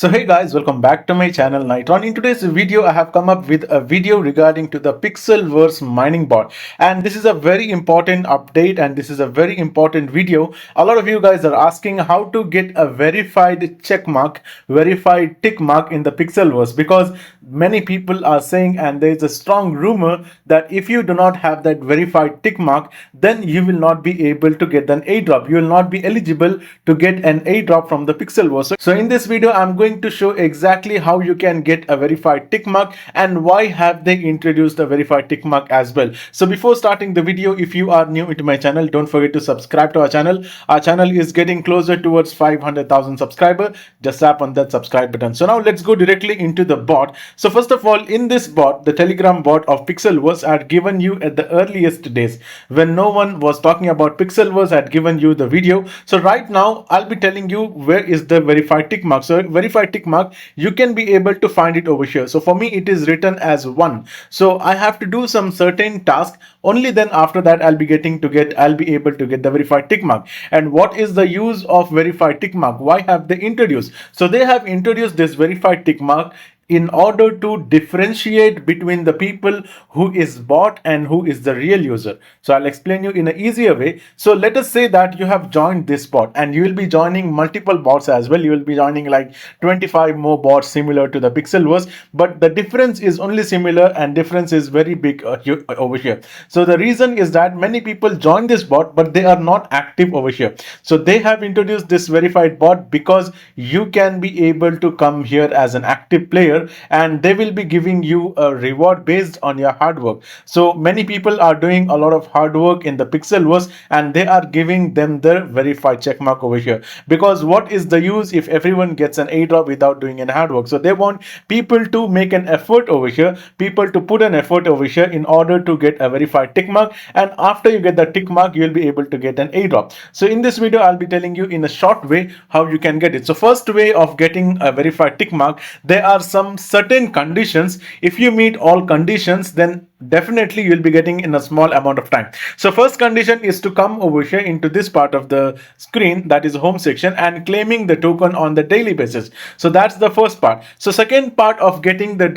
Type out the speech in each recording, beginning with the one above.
So hey guys, welcome back to my channel Knightron. In today's video, I have come up with a video regarding to the PixelVerse mining bot. And this is a very important update and this is a very important video. A lot of you guys are asking how to get a verified check mark, verified tick mark in the PixelVerse, because many people are saying, and there is a strong rumor that if you do not have that verified tick mark, then you will not be able to get an airdrop. You will not be eligible to get an airdrop from the PixelVerse. So in this video, I'm going to show exactly how you can get a verified tick mark and why have they introduced a verified tick mark as well. So before starting the video, if you are new into my channel, don't forget to subscribe to our channel. Our channel is getting closer towards 500,000 subscribers. Just tap on that subscribe button. So now let's go directly into the bot. So first of all, in this bot, the Telegram bot of PixelVerse had given you at the earliest days when no one was talking about PixelVerse, had given you the video. So right now I'll be telling you where is the verified tick mark. So verified tick mark, you can be able to find it over here. So for me it is written as 1. So I have to do some certain task, only then after that I'll be able to get the verified tick mark. And what is the use of verified tick mark? Why have they introduced? So they have introduced this verified tick mark in order to differentiate between the people who is bot and who is the real user. So I'll explain you in an easier way. So let us say that you have joined this bot and you will be joining multiple bots as well. You will be joining like 25 more bots similar to the PixelVerse, but the difference is only similar and difference is very big over here. So the reason is that many people join this bot but they are not active over here. So they have introduced this verified bot because you can be able to come here as an active player and they will be giving you a reward based on your hard work. So many people are doing a lot of hard work in the PixelVerse and they are giving them the verified checkmark over here, because what is the use if everyone gets an airdrop without doing any hard work? So they want people to make an effort over here, people to put an effort over here in order to get a verified tick mark, and after you get the tick mark you will be able to get an airdrop. So in this video I'll be telling you in a short way how you can get it. So first way of getting a verified tick mark, there are some certain conditions. If you meet all conditions, then definitely you'll be getting in a small amount of time. So first condition is to come over here into this part of the screen, that is home section, and claiming the token on the daily basis. So that's the first part. So second part of getting the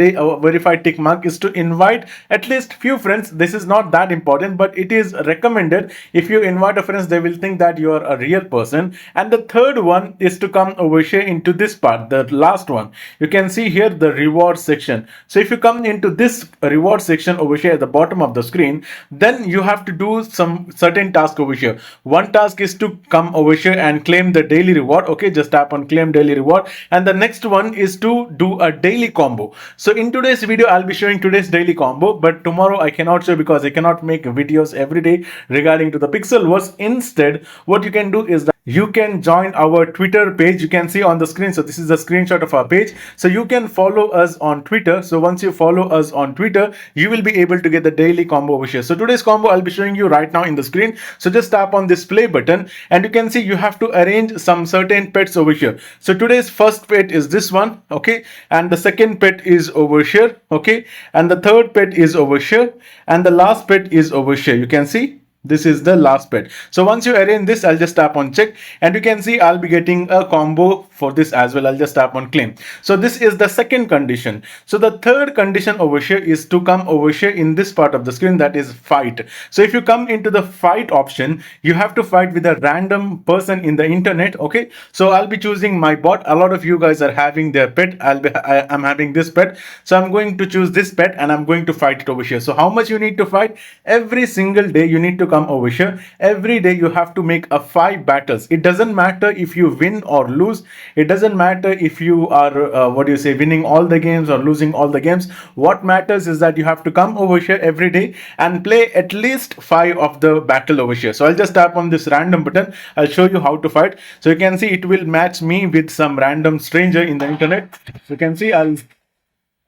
verified tick mark is to invite at least few friends. This is not that important, but it is recommended. If you invite a friends, they will think that you are a real person. And the third one is to come over here into this part, the last one. You can see here the reward section. So if you come into this reward section over here at the bottom of the screen, then you have to do some certain task over here. One task is to come over here and claim the daily reward. Okay, just tap on claim daily reward, and the next one is to do a daily combo. So in today's video I'll be showing today's daily combo, but tomorrow I cannot show because I cannot make videos every day regarding to the PixelVerse. Instead, what you can do is that you can join our Twitter page. You can see on the screen. So this is a screenshot of our page. So you can follow us on Twitter. So once you follow us on Twitter, you will be able to get the daily combo over here. So today's combo I'll be showing you right now in the screen. So just tap on this play button and you can see you have to arrange some certain pets over here. So today's first pet is this one, okay, and the second pet is over here, okay, and the third pet is over here, and the last pet is over here. You can see this is the last pet. So once you arrange this, I'll just tap on check and you can see I'll be getting a combo for this as well. I'll just tap on claim. So this is the second condition. So the third condition over here is to come over here in this part of the screen, that is fight. So if you come into the fight option, you have to fight with a random person in the internet. Okay, so I'll be choosing my bot. A lot of you guys are having their pet. I'm having this pet. So I'm going to choose this pet and I'm going to fight it over here. So how much you need to fight? Every single day you need to come over here. Every day you have to make a 5 battles. It doesn't matter if you win or lose. It doesn't matter if you are winning all the games or losing all the games. What matters is that you have to come over here every day and play at least 5 of the battle over here. So I'll just tap on this random button. I'll show you how to fight. So you can see it will match me with some random stranger in the internet. You can see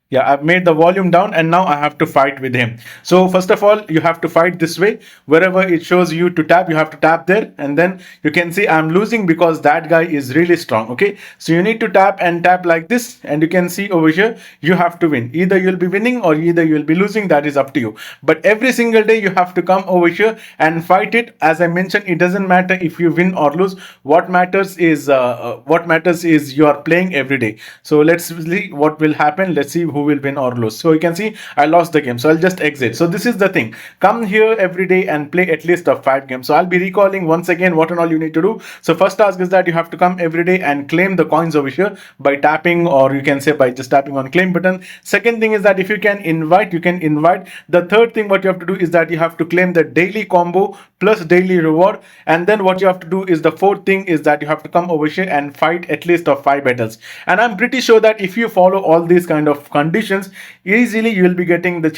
Yeah, I've made the volume down and now I have to fight with him. So first of all, you have to fight this way. Wherever it shows you to tap, you have to tap there, and then you can see I'm losing because that guy is really strong. Okay, so you need to tap and tap like this, and you can see over here you have to win. Either you'll be winning or either you'll be losing. That is up to you. But every single day you have to come over here and fight it. As I mentioned, it doesn't matter if you win or lose. What matters is you are playing every day. So let's see what will happen. Let's see who will win or lose. So you can see I lost the game, so I'll just exit. So this is the thing, come here every day and play at least of 5 games. So I'll be recalling once again what and all you need to do. So first task is that you have to come every day and claim the coins over here by tapping, or you can say by just tapping on claim button. Second thing is that if you can invite, you can invite. The third thing what you have to do is that you have to claim the daily combo plus daily reward. And then what you have to do is the fourth thing is that you have to come over here and fight at least of 5 battles. And I'm pretty sure that if you follow all these kind of conditions, easily you will be getting the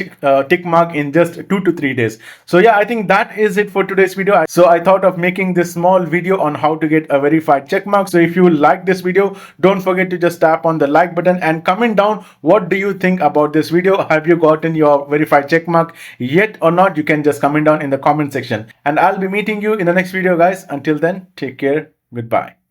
tick mark in just 2 to 3 days. So yeah, I think that is it for today's video. So I thought of making this small video on how to get a verified check mark. So if you like this video, don't forget to just tap on the like button and comment down what do you think about this video. Have you gotten your verified check mark yet or not? You can just comment down in the comment section, and I'll be meeting you in the next video, guys. Until then, take care. Goodbye.